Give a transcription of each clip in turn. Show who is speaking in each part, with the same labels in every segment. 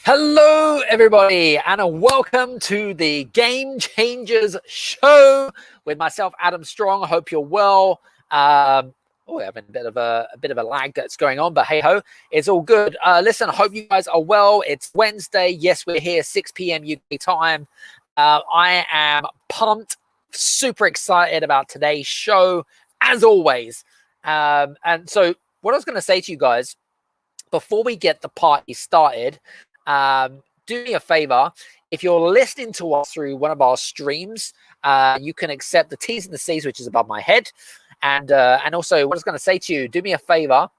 Speaker 1: Hello, everybody, and welcome to the Game Changers show with myself, Adam Strong. I hope you're well. We're having a bit of a lag that's going on, but hey ho, it's all good. Listen, I hope you guys are well. It's Wednesday. Yes, we're here 6 p.m. UK time. I am pumped, super excited about today's show, as always. And so, what I was going to say to you guys before we get the party started. Do me a favor. If you're listening to us through one of our streams, you can accept the T's and the C's, which is above my head. And also, what I was going to say to you, do me a favor.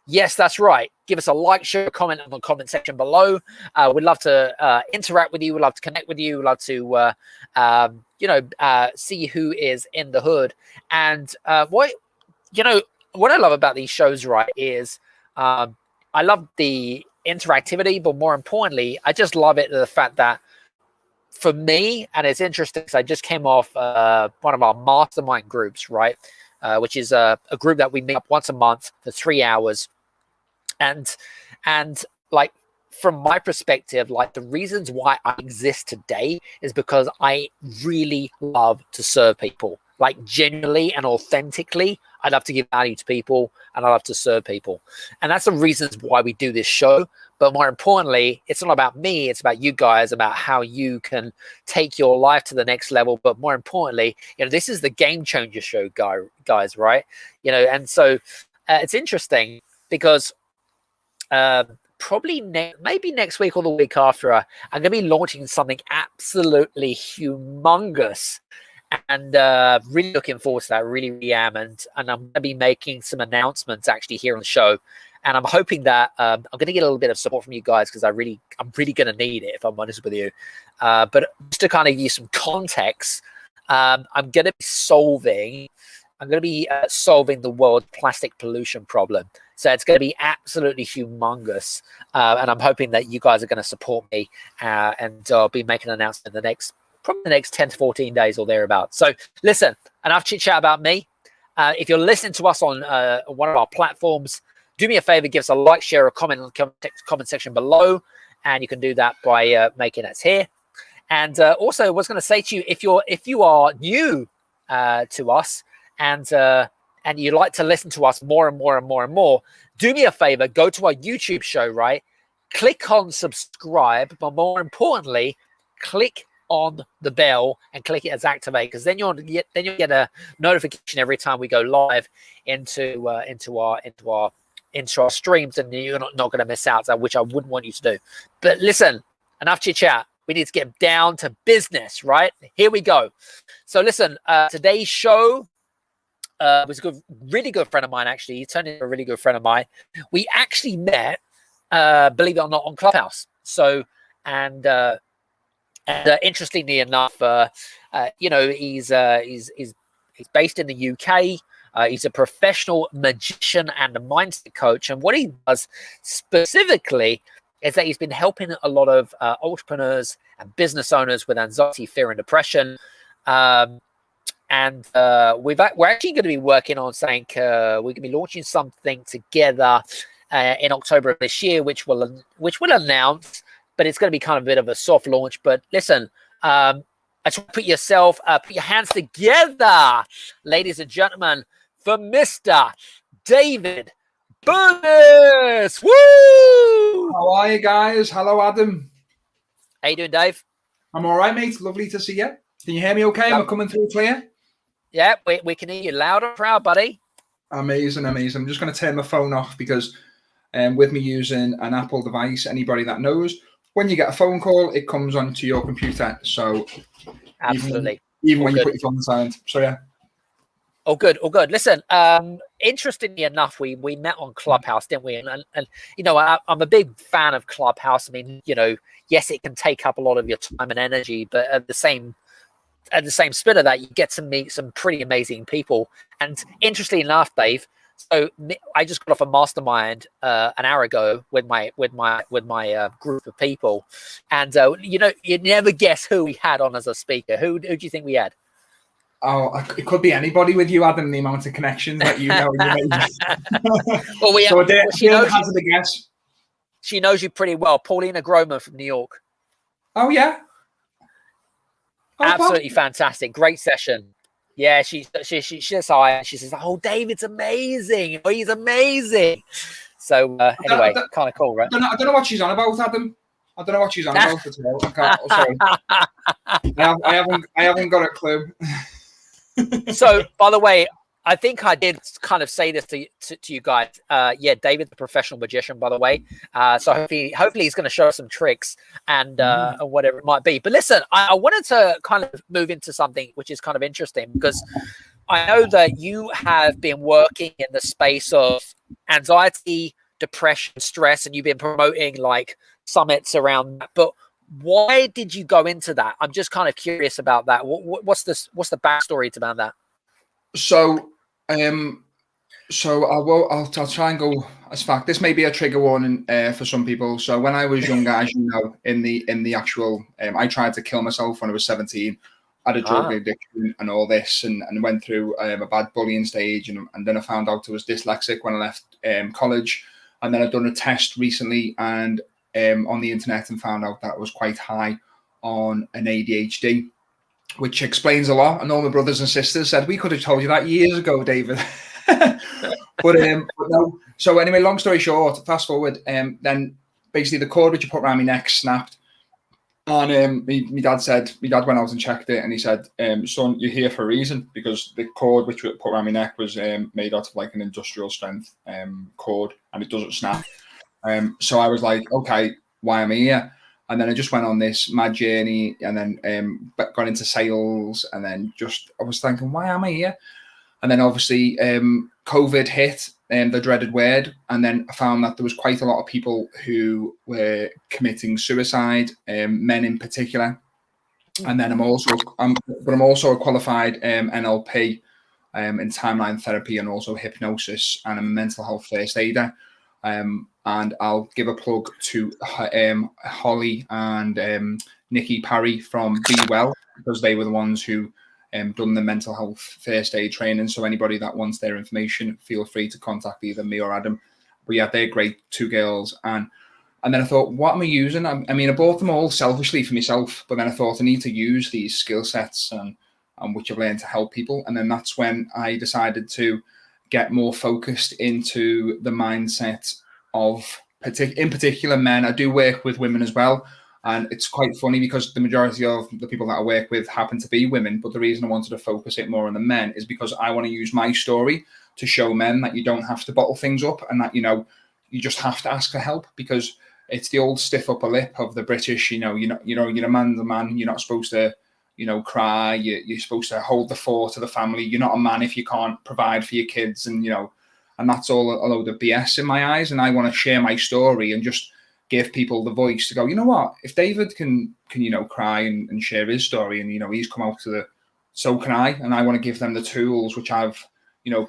Speaker 1: Yes, that's right. Give us a like, share, a comment in the comment section below. We'd love to interact with you. We'd love to connect with you. We'd love to, see who is in the hood. And what I love about these shows, right, is I love the interactivity, but more importantly, I just love it, the fact that for me, and it's interesting because I just came off one of our mastermind groups, right, which is a group that we meet up once a month for 3 hours, and like, from my perspective, like, the reasons why I exist today is because I really love to serve people, like, genuinely and authentically. I love to give value to people, and I love to serve people. And that's the reasons why we do this show. But more importantly, it's not about me. It's about you guys, about how you can take your life to the next level. But more importantly, this is the Game Changer show, guys, right? And so it's interesting because probably maybe next week or the week after, I'm going to be launching something absolutely humongous. And really looking forward to that. Really, really am. And I'm going to be making some announcements actually here on the show. And I'm hoping that I'm going to get a little bit of support from you guys, because I'm really going to need it, if I'm honest with you. But just to kind of give you some context, I'm going to be solving the world's plastic pollution problem. So it's going to be absolutely humongous. And I'm hoping that you guys are going to support me. And I'll be making an announcement in probably the next 10 to 14 days or thereabouts. So listen, enough chit chat about me. If you're listening to us on one of our platforms, do me a favor, give us a like, share, or comment in the comment section below. And you can do that by making us here. And also, I was going to say to you, if you are new to us and you like to listen to us more and more and more and more, do me a favor, go to our YouTube show, right? Click on subscribe, but more importantly, click on the bell and click it as activate, because then you'll get a notification every time we go live into our streams, and you're not going to miss out, which I wouldn't want you to do. But listen, enough chit chat. We need to get down to business, right? Here we go. So listen, today's show was a really good friend of mine. Actually, he turned into a really good friend of mine. We actually met, believe it or not, on Clubhouse. So and interestingly enough, he's based in the UK. He's a professional magician and a mindset coach. And what he does specifically is that he's been helping a lot of entrepreneurs and business owners with anxiety, fear, and depression. We're actually going to be working on saying we're going to be launching something together in October of this year, which we'll announce. But it's going to be kind of a bit of a soft launch. But listen, I just want to put your hands together, ladies and gentlemen, for Mr. David Burgess. Woo!
Speaker 2: How are you guys? Hello, Adam.
Speaker 1: How you doing, Dave?
Speaker 2: I'm all right, mate. Lovely to see you. Can you hear me okay? Am I coming through clear?
Speaker 1: Yeah, we can hear you loud and proud, buddy.
Speaker 2: Amazing. I'm just going to turn my phone off because with me using an Apple device, anybody that knows, when you get a phone call, it comes onto your computer. So
Speaker 1: absolutely,
Speaker 2: even when you put your phone on silent. So yeah.
Speaker 1: All good. Listen, interestingly enough, we met on Clubhouse, didn't we? And I'm a big fan of Clubhouse. I mean, yes, it can take up a lot of your time and energy, but at the same spirit of that, you get to meet some pretty amazing people. And interestingly enough, Dave, so I just got off a mastermind an hour ago with my group of people, and you'd never guess who we had on as a speaker. Who do you think we had?
Speaker 2: Oh, it could be anybody with you, Adam. The amount of connections that you know.
Speaker 1: Well,
Speaker 2: so hazard a guess.
Speaker 1: She knows you pretty well. Paulina Groman from New York.
Speaker 2: Oh yeah. Oh,
Speaker 1: Absolutely fantastic. Great session. Yeah, she says hi and she says, "Oh, David's amazing. Oh, he's amazing." So anyway, kind of cool, right?
Speaker 2: I don't know what she's on about, Adam. I don't know what she's on about at all. I can't. Oh, sorry. I haven't got a clue.
Speaker 1: So, by the way, I think I did kind of say this to you guys. Yeah, David's a professional magician, by the way. So hopefully he's going to show us some tricks and whatever it might be. But listen, I wanted to kind of move into something which is kind of interesting, because I know that you have been working in the space of anxiety, depression, stress, and you've been promoting like summits around that. But why did you go into that? I'm just kind of curious about that. What's the backstory about that?
Speaker 2: So, I'll try and go as far. This may be a trigger warning for some people. So when I was younger, as you know, in the actual, I tried to kill myself when I was 17. I had a drug addiction and all this, and went through a bad bullying stage, and then I found out I was dyslexic when I left college, and then I've done a test recently and on the internet and found out that I was quite high on an ADHD, which explains a lot. And all my brothers and sisters said, "We could have told you that years ago, David." but no. So anyway, long story short, fast forward, then basically the cord which you put around my neck snapped. And my dad went out and checked it, and he said, "Son, you're here for a reason, because the cord which we put around my neck was made out of like an industrial strength cord, and it doesn't snap." So I was like, "Okay, why am I here?" And then I just went on this mad journey, and then got into sales, and then I was thinking, why am I here? And then obviously COVID hit, the dreaded word, and then I found that there was quite a lot of people who were committing suicide, men in particular. And then I'm also a qualified NLP in timeline therapy and also hypnosis, and I'm a mental health first aider. And I'll give a plug to Holly and Nikki Parry from Be Well, because they were the ones who done the mental health first aid training. So anybody that wants their information, feel free to contact either me or Adam. But yeah, they're great, two girls. And then I thought, what am I using? I mean, I bought them all selfishly for myself, but then I thought I need to use these skill sets and which I've learned to help people. And then that's when I decided to get more focused into the mindset of, in particular, men. I do work with women as well. And it's quite funny because the majority of the people that I work with happen to be women. But the reason I wanted to focus it more on the men is because I want to use my story to show men that you don't have to bottle things up, and that, you just have to ask for help, because it's the old stiff upper lip of the British. You're a man's a man. You're not supposed to, cry. You're supposed to hold the fort to the family. You're not a man if you can't provide for your kids, and that's all a load of BS in my eyes. And I want to share my story and just give people the voice to go, you know what, if David can cry and share his story, and he's come out to the, so can I. And I want to give them the tools which I've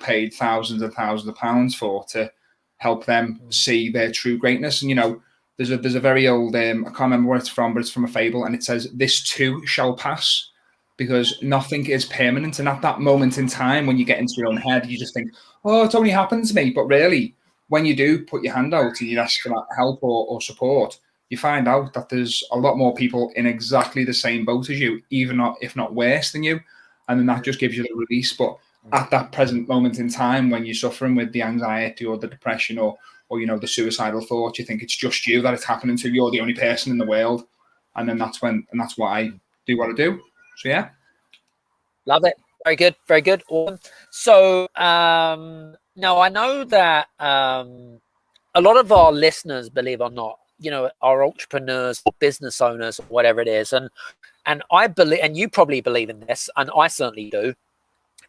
Speaker 2: paid thousands and thousands of pounds for, to help them see their true greatness. And there's a very old I can't remember where it's from, but it's from a fable, and it says, "This too shall pass," because nothing is permanent. And at that moment in time, when you get into your own head, you just think, oh, it's only happened to me. But really, when you do put your hand out and you ask for that help or support, you find out that there's a lot more people in exactly the same boat as you, if not worse than you. And then that just gives you the release. But at that present moment in time, when you're suffering with the anxiety or the depression or the suicidal thoughts, you think it's just you that it's happening to. You're the only person in the world. And then that's why I do what I do. So yeah.
Speaker 1: Love it. Very good. Very good. Awesome. So now I know that a lot of our listeners, believe it or not, are entrepreneurs or business owners or whatever it is. And I believe, and you probably believe in this, and I certainly do,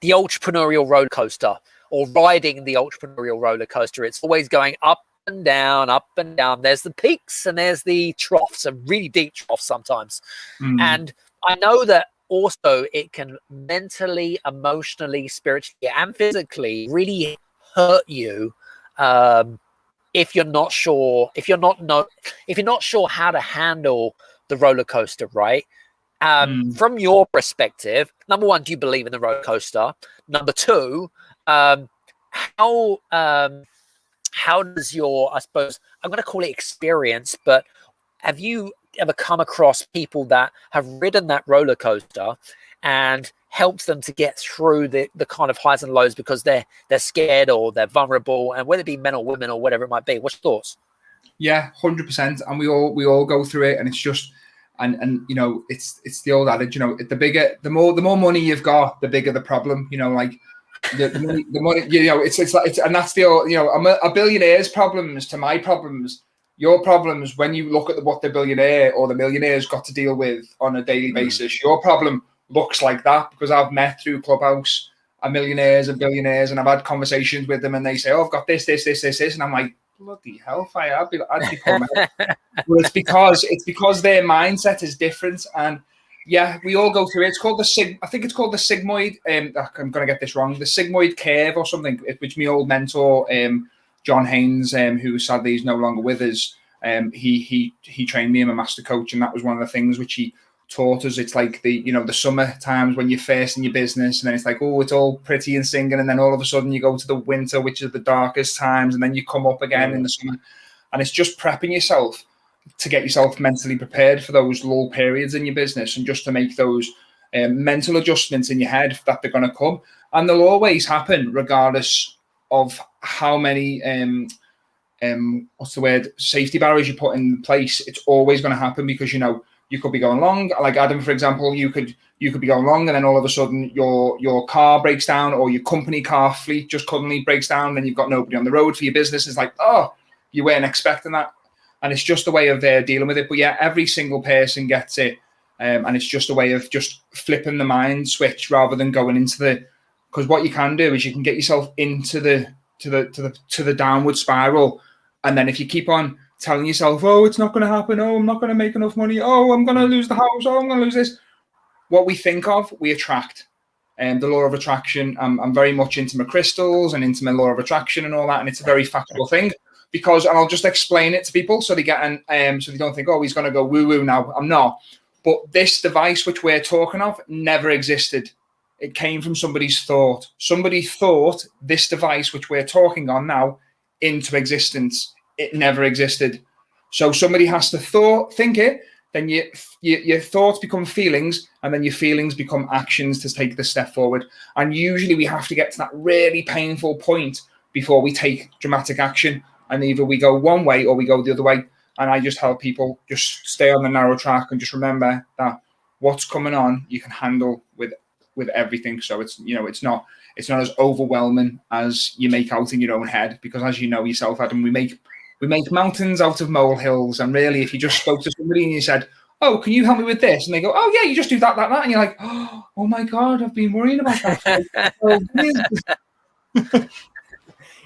Speaker 1: the entrepreneurial roller coaster, or riding the entrepreneurial roller coaster. It's always going up and down, up and down. There's the peaks and there's the troughs, and really deep troughs sometimes. And I know that also it can mentally, emotionally, spiritually, and physically really hurt you if you're not sure how to handle the roller coaster, right? From your perspective, number one, do you believe in the roller coaster? Number two, how how does your, I suppose, I'm going to call it experience, but have you ever come across people that have ridden that roller coaster and helped them to get through the kind of highs and lows because they're scared or they're vulnerable, and whether it be men or women or whatever it might be? What's your thoughts?
Speaker 2: Yeah, 100%. And we all go through it, and it's just, and you know, it's the old adage, you know, the more money you've got, the bigger the problem. You know, like the money, you know, it's like and that's the old, you know, a billionaire's problems to my problems. Your problems, when you look at what the billionaire or the millionaire's got to deal with on a daily basis, your problem looks like that, because I've met through Clubhouse millionaires and billionaires, and I've had conversations with them, and they say, "Oh, I've got this," and I'm like, bloody hellfire! I'd be pulling out. Well, it's because their mindset is different, and yeah, we all go through it. It's called I think it's called the sigmoid. I'm gonna get this wrong. The sigmoid curve or something, which my old mentor, John Haynes, who sadly is no longer with us, he trained me. I'm a master coach, and that was one of the things which he taught us. It's like the summer times when you're first in your business, and then it's like, oh, it's all pretty and singing, and then all of a sudden you go to the winter, which is the darkest times, and then you come up again in the summer, and it's just prepping yourself to get yourself mentally prepared for those lull periods in your business, and just to make those mental adjustments in your head that they're going to come, and they'll always happen regardless of how many what's the word, safety barriers you put in place. It's always going to happen, because you could be going along, like Adam, for example, you could be going along, and then all of a sudden your car breaks down, or your company car fleet just suddenly breaks down, and you've got nobody on the road for your business. It's like, oh, you weren't expecting that. And it's just a way of dealing with it. But yeah, every single person gets it. And it's just a way of just flipping the mind switch rather than going into because what you can do is you can get yourself into the downward spiral. And then if you keep on telling yourself, oh, it's not going to happen, oh, I'm not going to make enough money, oh, I'm going to lose the house, oh, I'm going to lose this. What we think of, we attract. And the law of attraction, I'm very much into my crystals and into my law of attraction and all that. And it's a very factual thing, because, and I'll just explain it to people so they get so they don't think, oh, he's going to go woo-woo now. I'm not. But this device which we're talking of never existed. It came from somebody's thought. Somebody thought this device which we're talking on now into existence. It never existed. So somebody has to think it, then your thoughts become feelings, and then your feelings become actions to take the step forward. And usually we have to get to that really painful point before we take dramatic action. And either we go one way or we go the other way. And I just help people just stay on the narrow track and just remember that what's coming on, you can handle with everything. So it's not as overwhelming as you make out in your own head, because as you know yourself, Adam, we make mountains out of molehills. And really, if you just spoke to somebody and you said, oh, can you help me with this? And they go, oh yeah, you just do that. And you're like, oh my God, I've been worrying about that for 12 years.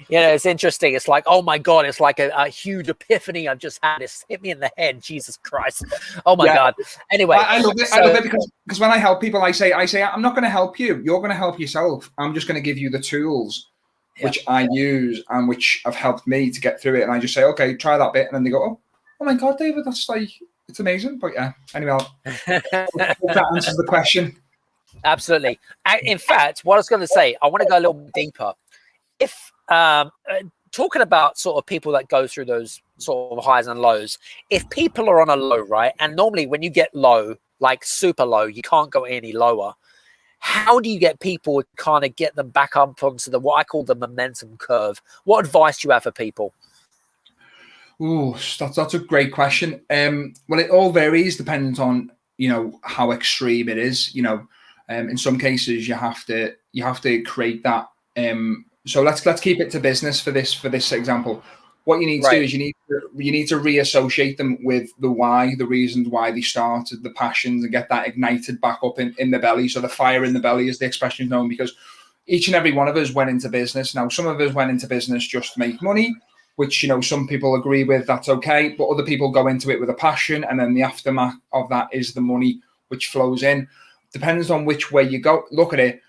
Speaker 1: It's interesting. It's like, oh my God, it's like a huge epiphany I've just had. It's hit me in the head. Jesus Christ. Oh my God. Anyway.
Speaker 2: I love it. I love it because when I help people, I say, I'm not going to help you. You're going to help yourself. I'm just going to give you the tools which I use and which have helped me to get through it. And I just say, okay, try that bit. And then they go, oh my God, David, that's like, it's amazing. But yeah, anyway, that answers the question.
Speaker 1: Absolutely. In fact, what I was going to say, I want to go a little bit deeper. If talking about sort of people that go through those sort of highs and lows, if people are on a low, right, and normally when you get low, like super low, you can't go any lower. How do you get people to kind of get them back up onto what I call the momentum curve? What advice do you have for people?
Speaker 2: Oh, that's a great question. Well, it all varies depending on how extreme it is. In some cases you have to create that. So let's keep it to business for this example. What you need to do is you need to reassociate them with the why, the reasons why they started, the passions, and get that ignited back up in the belly. So the fire in the belly, is the expression known, because each and every one of us went into business. Now, some of us went into business just to make money, which some people agree with. That's okay, but other people go into it with a passion, and then the aftermath of that is the money which flows in. Depends on which way you go. Look at it.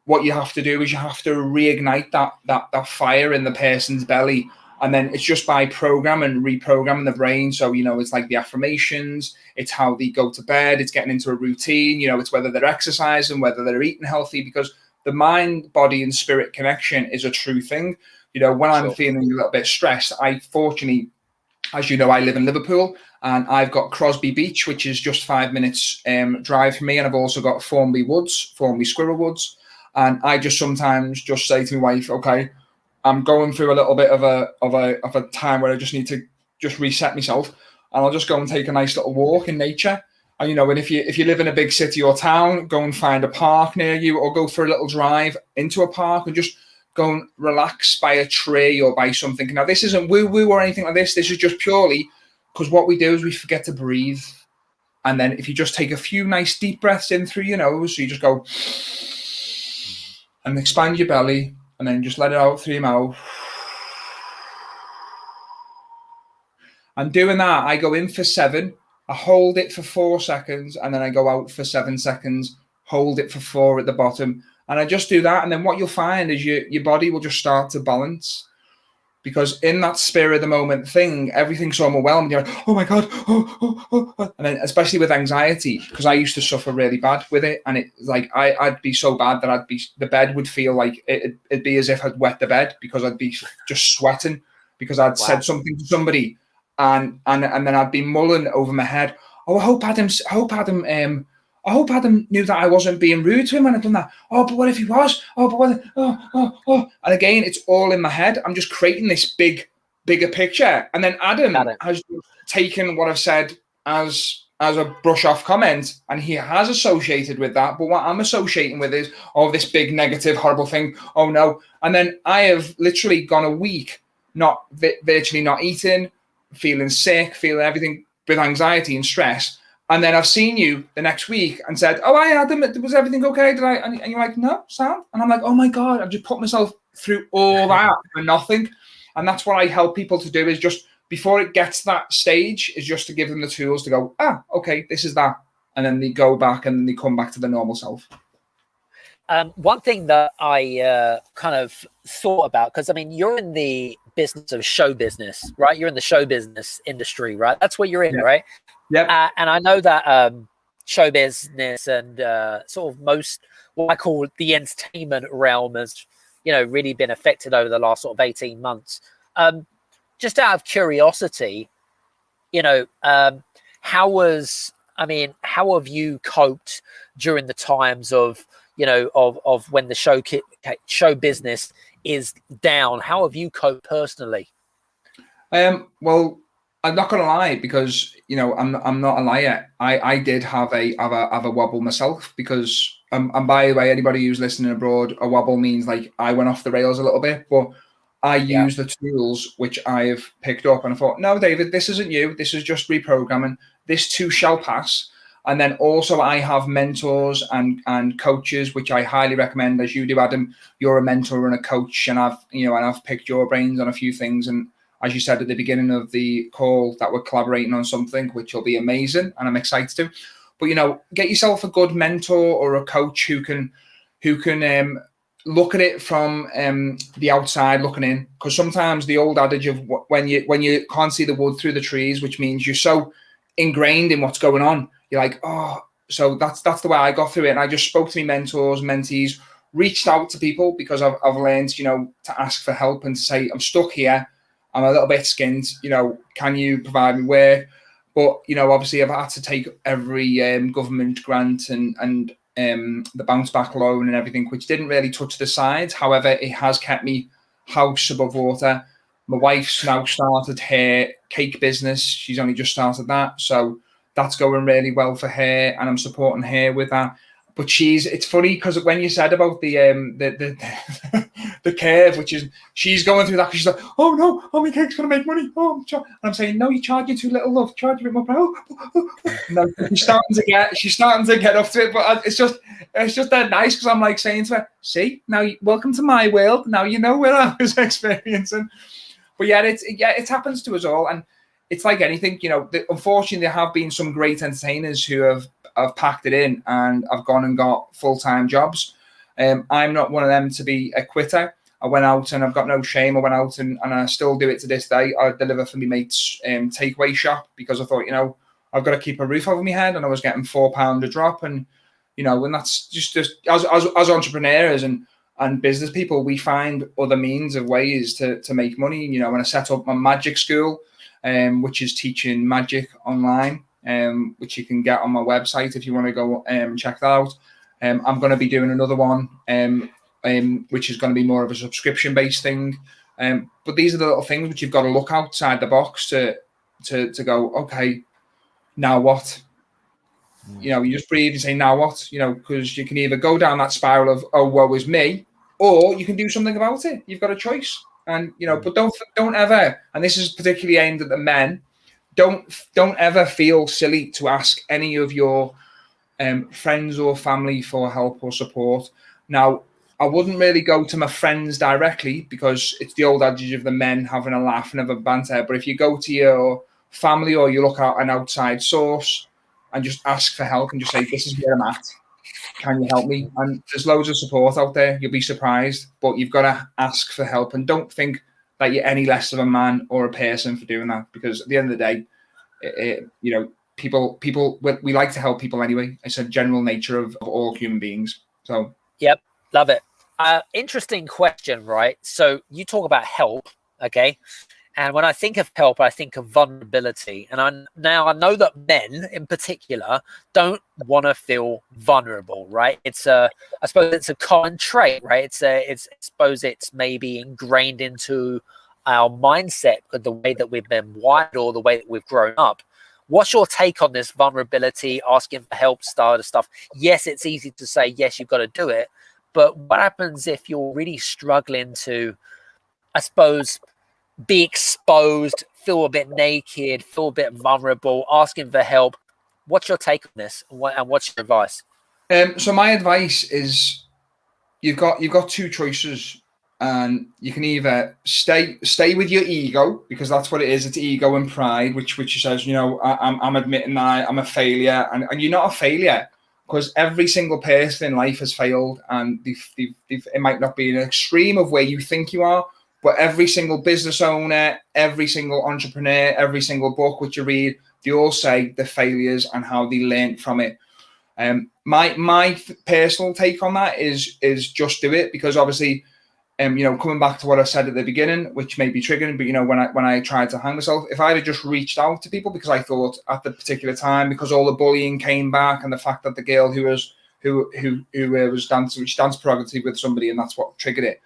Speaker 2: What you have to do is you have to reignite that fire in the person's belly. And then it's just by reprogramming the brain. So, it's like the affirmations, it's how they go to bed, it's getting into a routine, it's whether they're exercising, whether they're eating healthy, because the mind, body, and spirit connection is a true thing. You know, when I'm
Speaker 1: Sure.
Speaker 2: feeling a little bit stressed, I fortunately, as you know, I live in Liverpool, and I've got Crosby Beach, which is just 5 minutes drive from me, and I've also got Formby Woods, Formby Squirrel Woods, and I just sometimes just say to my wife, okay, I'm going through a little bit of a time where I just need to just reset myself, and I'll just go and take a nice little walk in nature. And you know, and if you live in a big city or town, go and find a park near you, or go for a little drive into a park and just go and relax by a tree or by something. Now, this isn't woo-woo or anything like this. This is just purely because what we do is we forget to breathe. And then if you just take a few nice deep breaths in through your nose, so you just go and expand your belly, and then just let it out through your mouth. And doing that, I go in for 7, I hold it for 4 seconds, and then I go out for 7 seconds, hold it for 4 at the bottom. And I just do that. And then what you'll find is your body will just start to balance. Because in that spirit of the moment thing, everything's so overwhelmed. You're like, oh my God. And then especially with anxiety, because I used to suffer really bad with it. And it's like, I'd be so bad that the bed would feel like it'd be as if I'd wet the bed, because I'd be just sweating because I'd said something to somebody. And then I'd be mulling over my head. Oh, I hope Adam knew that I wasn't being rude to him when I'd done that. Oh, but what if he was? Oh, but what? Oh. And again, it's all in my head. I'm just creating this bigger picture. And then Adam has taken what I've said as a brush off comment, and he has associated with that. But what I'm associating with is, oh, this big negative, horrible thing. Oh no. And then I have literally gone a week, virtually not eating, feeling sick, feeling everything with anxiety and stress. And then I've seen you the next week and said, oh, hi, Adam, was everything okay? And you're like, no, Sam. And I'm like, oh my God, I've just put myself through all that for nothing. And that's what I help people to do, is just before it gets to that stage, is just to give them the tools to go, okay, this is that. And then they go back and they come back to the normal self.
Speaker 1: One thing that I kind of thought about, because I mean, you're in the business of show business, right? You're in the show business industry, right? That's what you're in, right?
Speaker 2: Yeah.
Speaker 1: And I know that show business and sort of most what I call the entertainment realm has, really been affected over the last sort of 18 months. Just out of curiosity, how have you coped during the times of, of when the show business is down? How have you coped personally?
Speaker 2: Well, I'm not gonna lie, because I'm not a liar. I did have a wobble myself, because and by the way, anybody who's listening abroad, a wobble means like I went off the rails a little bit, but I use the tools which I've picked up, and I thought, no, David, this isn't you. This is just reprogramming. This too shall pass. And then also I have mentors and coaches, which I highly recommend, as you do, Adam. You're a mentor and a coach, and I've picked your brains on a few things. And as you said at the beginning of the call, that we're collaborating on something which will be amazing, and I'm excited to. But get yourself a good mentor or a coach who can look at it from the outside looking in, because sometimes the old adage of when you can't see the wood through the trees, which means you're so ingrained in what's going on, you're like, oh. So that's the way I got through it. And I just spoke to my mentors, mentees, reached out to people, because I've learned to ask for help and to say, I'm stuck here, I'm a little bit skint, can you provide me work? But obviously I've had to take every government grant and the bounce back loan and everything, which didn't really touch the sides. However, it has kept me house above water. My wife's now started her cake business. She's only just started that. So that's going really well for her, and I'm supporting her with that. But it's funny, because when you said about the curve, which is she's going through that, because she's like, oh no, my cake's going to make money. And I'm saying, no, you're charging too little, love. Charge a bit more. No, she's starting to get up to it. But it's just that nice, because I'm like saying to her, see, now welcome to my world. Now you know what I was experiencing. But it happens to us all, and it's like anything. Unfortunately, there have been some great entertainers who have packed it in and I've gone and got full-time jobs. I'm not one of them to be a quitter. I went out, and I've got no shame. I went out and I still do it to this day. I deliver for my mate's takeaway shop, because I thought, I've got to keep a roof over my head, and I was getting £4 a drop, and and that's just as entrepreneurs, and and business people, we find other means of ways to make money. You know, when I set up my magic school, which is teaching magic online, which you can get on my website if you want to go check that out. I'm going to be doing another one, which is going to be more of a subscription-based thing. But these are the little things which you've got to look outside the box to go, okay, now what? You know, you just breathe and say, now what? You know, because you can either go down that spiral of, oh, woe is me, or you can do something about it. You've got a choice. And, you know, but don't ever, and this is particularly aimed at the men, don't ever feel silly to ask any of your friends or family for help or support. Now, I wouldn't really go to my friends directly because it's the old adage of the men having a laugh and have a banter. But if you go to your family or you look at an outside source and just ask for help and just say, this is where I'm at, can you help me? And there's loads of support out there. You'll be surprised, but you've got to ask for help, and don't think that you're any less of a man or a person for doing that, because at the end of the day, you know, people, we like to help people anyway. It's a general nature of all human beings. So,
Speaker 1: yep, love it. Interesting question, right? So you talk about help, okay? And when I think of help, I think of vulnerability. And I know that men in particular don't want to feel vulnerable, right? I suppose it's a common trait, right? I suppose it's maybe ingrained into our mindset, the way that we've been wired or the way that we've grown up. What's your take on this vulnerability, asking for help style of stuff? Yes, it's easy to say, yes, you've got to do it. But what happens if you're really struggling to, I suppose, be exposed, feel a bit naked, feel a bit vulnerable, asking for help? What's your take on this, and what's your advice?
Speaker 2: so my advice is you've got two choices, and you can either stay with your ego, because that's what it is. It's ego and pride, which says, you know, I'm admitting that I'm a failure, and you're not a failure, because every single person in life has failed, and it might not be an extreme of where you think you are, but every single business owner, every single entrepreneur, every single book which you read, they all say the failures and how they learned from it. My personal take on that is just do it, because obviously, you know, coming back to what I said at the beginning, which may be triggering, but you know, when I tried to hang myself, if I had just reached out to people, because I thought at the particular time, because all the bullying came back and the fact that the girl who was dancing, she danced prerogative with somebody, and that's what triggered it.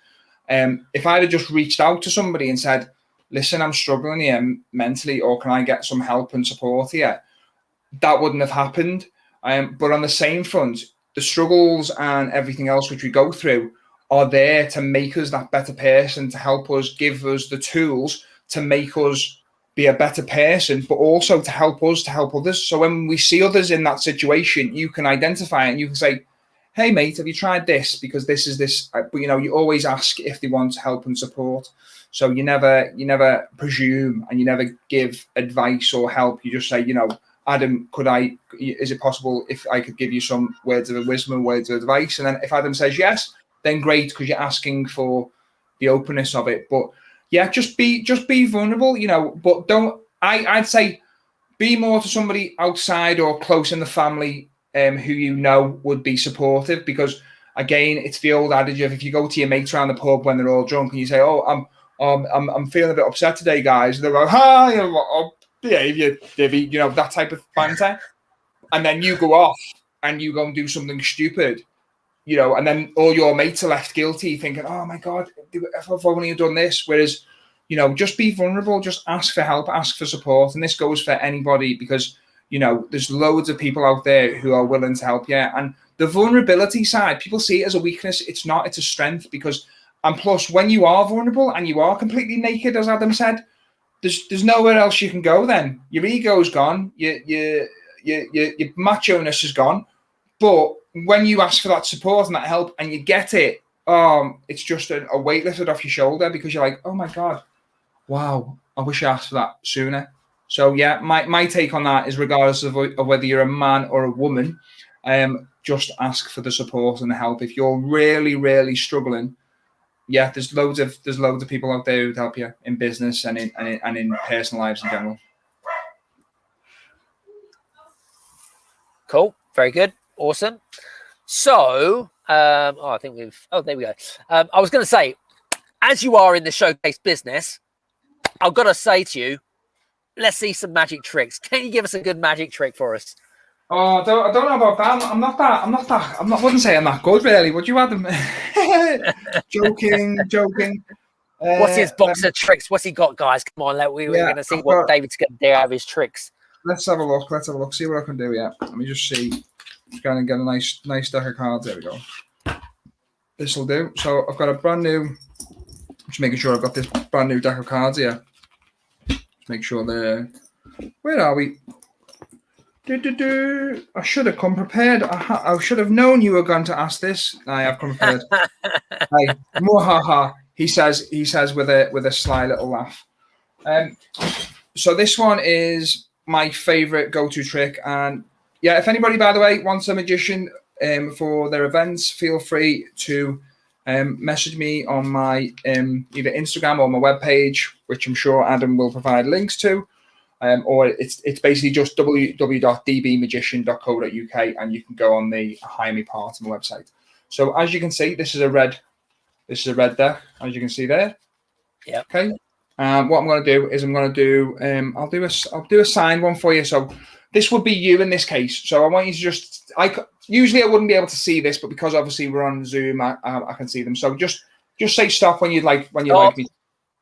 Speaker 2: If I'd have just reached out to somebody and said, listen, I'm struggling here mentally, or can I get some help and support here? That wouldn't have happened. But on the same front, the struggles and everything else which we go through are there to make us that better person, to help us, give us the tools to make us be a better person, but also to help us to help others. So when we see others in that situation, you can identify it and you can say, hey, mate, have you tried this? Because this is this. But, you know, you always ask if they want help and support. So you never presume, and you never give advice or help. You just say, you know, Adam, is it possible if I could give you some words of wisdom and words of advice? And then if Adam says yes, then great, because you're asking for the openness of it. But yeah, just be vulnerable, you know, but I'd say be more to somebody outside or close in the family who you know would be supportive, because again, it's the old adage of, if you go to your mates around the pub when they're all drunk and you say, oh, I'm feeling a bit upset today, guys, and they're like, hi, you know, behave, you divvy, you know, that type of banter. And then you go off and you go and do something stupid, you know, and then all your mates are left guilty thinking, oh my God, if I've only done this. Whereas, you know, just be vulnerable, just ask for help, ask for support. And this goes for anybody, because, you know, there's loads of people out there who are willing to help you. And the vulnerability side, people see it as a weakness. It's not, it's a strength, because, and plus, when you are vulnerable and you are completely naked, as Adam said, there's nowhere else you can go then. Your ego's gone, your macho-ness is gone. But when you ask for that support and that help and you get it, it's just a weight lifted off your shoulder, because you're like, oh my God, wow, I wish I asked for that sooner. So yeah, my take on that is, regardless of whether you're a man or a woman, just ask for the support and the help. If you're really, really struggling, yeah, there's loads of people out there who'd help you in business and in personal lives in general.
Speaker 1: Cool, very good, awesome. So, I think there we go. I was going to say, as you are in the showcase business, I've got to say to you, let's see some magic tricks. Can you give us a good magic trick for us?
Speaker 2: Oh, I don't know about that. I wouldn't say I'm that good, really. Would you, Adam? Joking.
Speaker 1: What's his box of tricks? What's he got, guys? Come on, we're going to see what David's going to do out of his tricks.
Speaker 2: Let's have a look. See what I can do. Yeah, let me just see. Just going to get a nice deck of cards. There we go. This will do. So I've got a brand new. Just making sure I've got this brand new deck of cards here. Just make sure they're. Where are we? I should have come prepared. I should have known you were going to ask this. I have come prepared. Hey, mohaha. He says with a sly little laugh. So this one is my favorite go-to trick, and yeah, if anybody, by the way, wants a magician for their events, feel free to message me on my either Instagram or my webpage, which I'm sure Adam will provide links to. Or it's basically just www.dbmagician.co.uk, and you can go on the Hire Me part of the website. So as you can see, this is a red deck, as you can see there.
Speaker 1: Yeah.
Speaker 2: Okay. What I'm going to do is I'll do a signed one for you. So this would be you in this case. So I want you to usually I wouldn't be able to see this, but because obviously we're on Zoom, I can see them. So just say stop when you like me.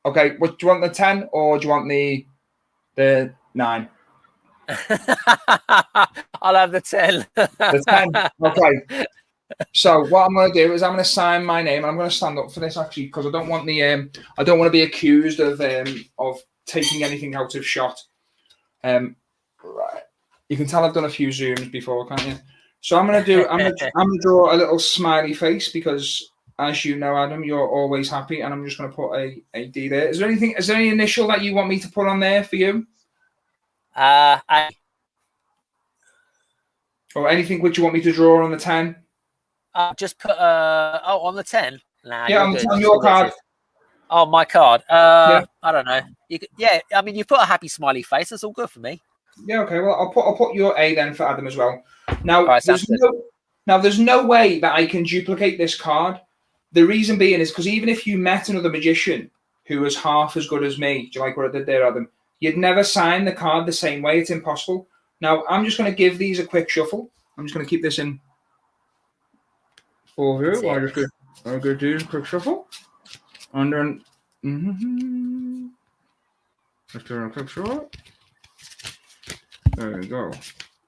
Speaker 2: Okay. What do you want, the 10 or do you want the 9?
Speaker 1: I'll have the 10.
Speaker 2: The 10. Okay. So what I'm going to do is I'm going to sign my name, and I'm going to stand up for this actually, because I don't want to be accused of taking anything out of shot. Right. You can tell I've done a few Zooms before, can't you? So I'm going to draw a little smiley face because, as you know, Adam, you're always happy, and I'm just going to put a D there. Is there any initial that you want me to put on there for you?
Speaker 1: A.
Speaker 2: Or anything which you want me to draw on the 10?
Speaker 1: Just put on the 10. Nah,
Speaker 2: yeah, on your card.
Speaker 1: Oh, my card. I don't know. I mean, you put a happy smiley face. That's all good for me.
Speaker 2: Yeah, okay. Well, I'll put your A then for Adam as well. Now,
Speaker 1: right,
Speaker 2: there's no way that I can duplicate this card. The reason being is because even if you met another magician who was half as good as me, do you like what I did there, Adam? You'd never sign the card the same way. It's impossible. Now, I'm just going to give these a quick shuffle. I'm just going to keep this in for you. I'm going to do a quick shuffle. And then, let's do a quick shuffle. There we go.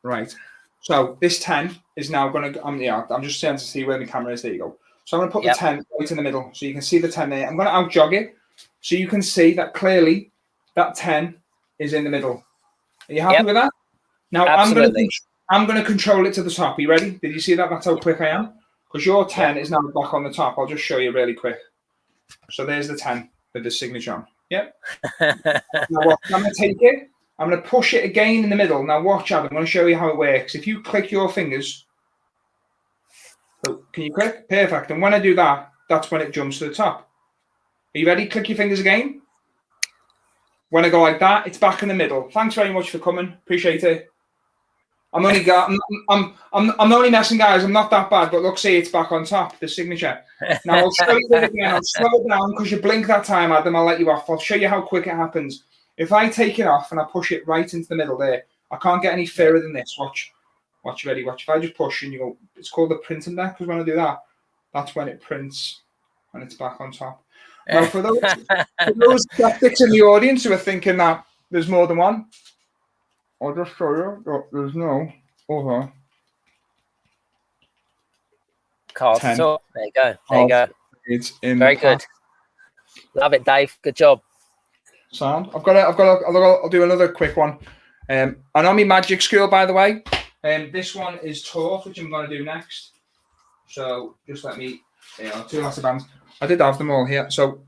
Speaker 2: Right. So this 10 is now going to, I'm just trying to see where the camera is. There you go. So I'm going to put the 10 right in the middle. So you can see the 10 there. I'm going to out jog it. So you can see that clearly that 10 is in the middle. Are you happy with that? Now I'm going to control it to the top. Are you ready? Did you see that? That's how quick I am. Because your 10 is now back on the top. I'll just show you really quick. So there's the 10 with the signature on. Yep. Now what? I'm going to take it. I'm going to push it again in the middle. Now watch, Adam. I'm going to show you how it works. If you click your fingers, so can you click? Perfect. And when I do that, that's when it jumps to the top. Are you ready? Click your fingers again. When I go like that, it's back in the middle. Thanks very much for coming. Appreciate it. I'm only messing, guys. I'm not that bad, but look, see, it's back on top, the signature. Now I'll show you it again. I'll slow it down because you blink that time, Adam. I'll let you off. I'll show you how quick it happens. If I take it off and I push it right into the middle there, I can't get any fairer than this. Watch, ready, watch. If I just push and you go, it's called the printing deck, because when I do that, that's when it prints and it's back on top. Now, for those skeptics in the audience who are thinking that there's more than one, I'll just show you that there's no other
Speaker 1: card. So there you go. There you go.
Speaker 2: It's in
Speaker 1: very good. Love it, Dave. Good job.
Speaker 2: Sound. I'll do another quick one. And on my magic school, by the way, this one is taught, which I'm going to do next. So just let me, two lots of bands. I did have them all here. So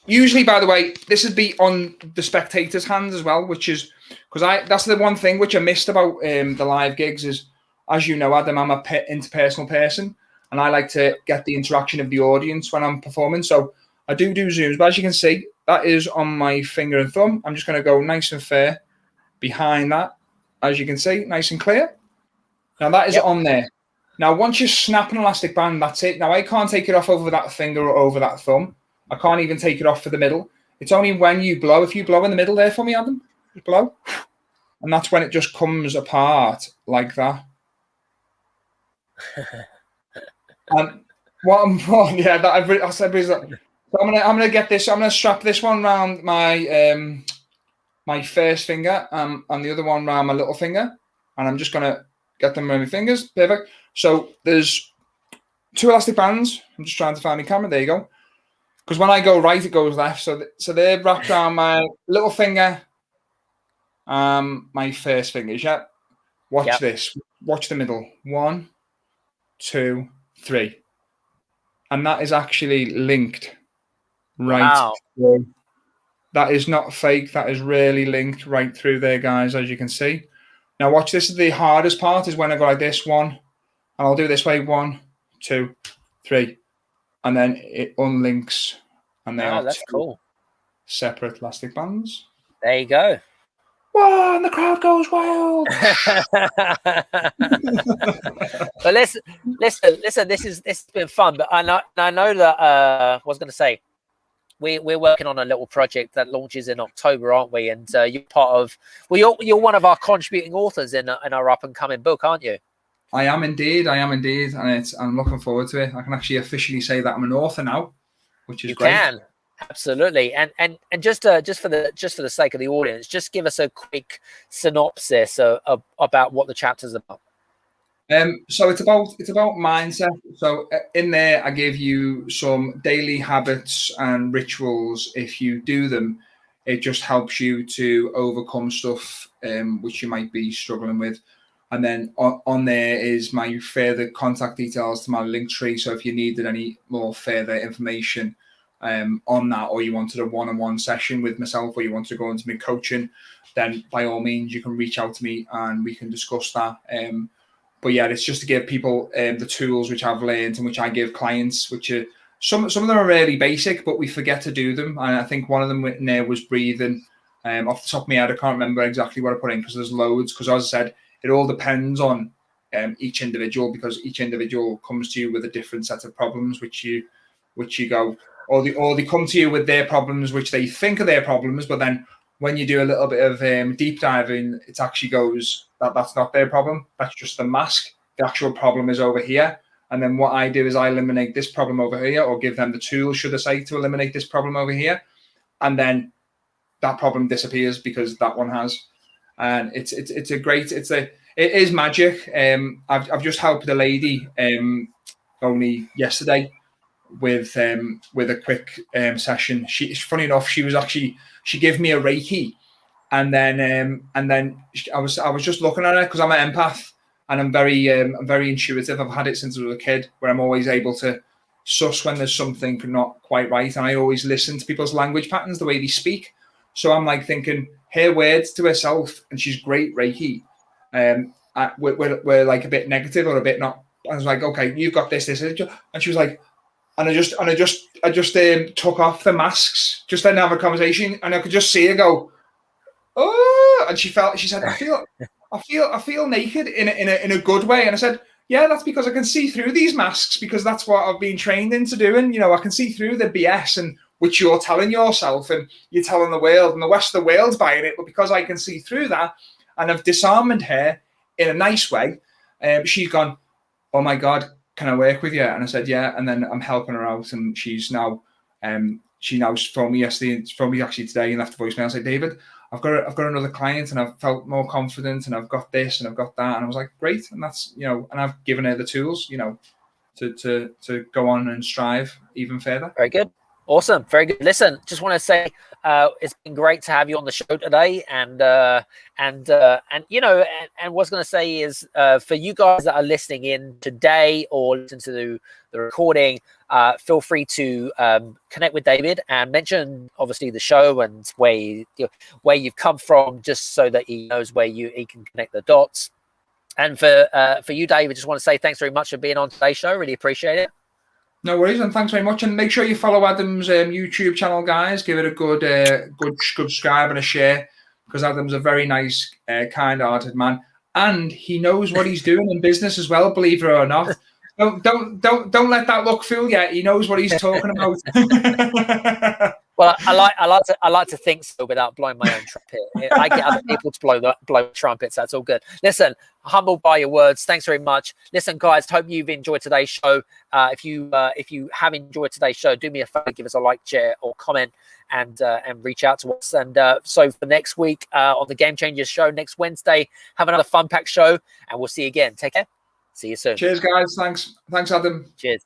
Speaker 2: usually, by the way, this would be on the spectators' hands as well, which is because that's the one thing which I missed about the live gigs is, as you know, Adam, I'm a interpersonal person, and I like to get the interaction of the audience when I'm performing. So I do Zooms, but as you can see, that is on my finger and thumb. I'm just going to go nice and fair behind that, as you can see, nice and clear. Now that is on there. Now, once you snap an elastic band, that's it. Now, I can't take it off over that finger or over that thumb. I can't even take it off for the middle. It's only when you blow. If you blow in the middle there for me, Adam, just blow. And that's when it just comes apart like that. And what I'm yeah, that I said is that so I'm gonna get this. I'm gonna strap this one around my my first finger and the other one around my little finger, and I'm just gonna get them around my fingers. Perfect. So there's 2 elastic bands. I'm just trying to find my camera. There you go. Because when I go right, it goes left. So they're wrapped around my little finger, my first fingers. Yeah. Watch this. Watch the middle. 1, 2, 3. And that is actually linked right through. That is not fake. That is really linked right through there, guys, as you can see. Now watch this. The hardest part is when I go like this, 1, and I'll do it this way, 1, 2, 3. And then it unlinks. And they are
Speaker 1: that's cool.
Speaker 2: Separate elastic bands.
Speaker 1: There you go.
Speaker 2: Whoa, and the crowd goes wild.
Speaker 1: But listen. This has been fun. But I know that I was going to say we're working on a little project that launches in October, aren't we? And you're part of. Well, you're one of our contributing authors in our up and coming book, aren't you?
Speaker 2: I am indeed, and I'm looking forward to it. I can actually officially say that I'm an author now, which is great. You can.
Speaker 1: Absolutely, and just for the sake of the audience, just give us a quick synopsis about what the chapter's about.
Speaker 2: So it's about mindset. So in there, I give you some daily habits and rituals. If you do them, it just helps you to overcome stuff which you might be struggling with. And then on there is my further contact details to my link tree. So if you needed any more further information on that, or you wanted a one-on-one session with myself, or you want to go into my coaching, then by all means you can reach out to me and we can discuss that. But yeah, it's just to give people the tools which I've learned and which I give clients, which are some of them are really basic, but we forget to do them. And I think one of them in there was breathing. Off the top of my head, I can't remember exactly what I put in because there's loads. Because as I said, it all depends on each individual, because each individual comes to you with a different set of problems, which you go, or they come to you with their problems, which they think are their problems, but then when you do a little bit of deep diving, it actually goes that's not their problem. That's just the mask. The actual problem is over here. And then what I do is I eliminate this problem over here, or give them the tools, should I say, to eliminate this problem over here. And then that problem disappears because that one has. And it is magic. I've just helped a lady only yesterday with a quick session. Funny enough, she gave me a Reiki, and then I was just looking at her because I'm an empath and I'm very intuitive. I've had it since I was a kid, where I'm always able to suss when there's something not quite right, and I always listen to people's language patterns, the way they speak. So I'm like thinking her words to herself, and she's great Reiki. We're like a bit negative or a bit not. I was like, okay, you've got this, and she was like, and I just took off the masks, just then have a conversation, and I could just see her go, oh, and she said, I feel naked in a good way, and I said, yeah, that's because I can see through these masks, because that's what I've been trained into doing. You know, I can see through the BS and which you're telling yourself and you're telling the world, and the rest of the world's buying it, but because I can see through that, and I've disarmed her in a nice way, she's gone, oh my God, can I work with you? And I said, yeah. And then I'm helping her out, and she's now, she now phoned me yesterday, phoned me actually today, and left a voicemail and said, David, I've got another client, and I've felt more confident, and I've got this, and I've got that. And I was like, great. And that's, you know, and I've given her the tools, you know, to go on and strive even further.
Speaker 1: Very good. Awesome. Very good. Listen, just want to say it's been great to have you on the show today. And you know, and what's going to say is for you guys that are listening in today or listen to the recording, feel free to connect with David and mention obviously the show and where you've come from, just so that he knows where he can connect the dots. And for you, David, just want to say thanks very much for being on today's show. Really appreciate it.
Speaker 2: No worries, and thanks very much. And make sure you follow Adam's YouTube channel, guys. Give it a good subscribe and a share, because Adam's a very nice, kind-hearted man. and he knows what he's doing in business as well. Believe it or not. Don't let that look fool you. He knows what he's talking about.
Speaker 1: Well, I like to think so without blowing my own trumpet. I get other people to blow trumpets. That's all good. Listen, humbled by your words. Thanks very much. Listen, guys, hope you've enjoyed today's show. If you have enjoyed today's show, do me a favor, give us a like, share, or comment, and reach out to us. And so for next week on the Game Changers show next Wednesday, have another fun packed show, and we'll see you again. Take care. See you soon.
Speaker 2: Cheers, guys. Thanks, Adam.
Speaker 1: Cheers.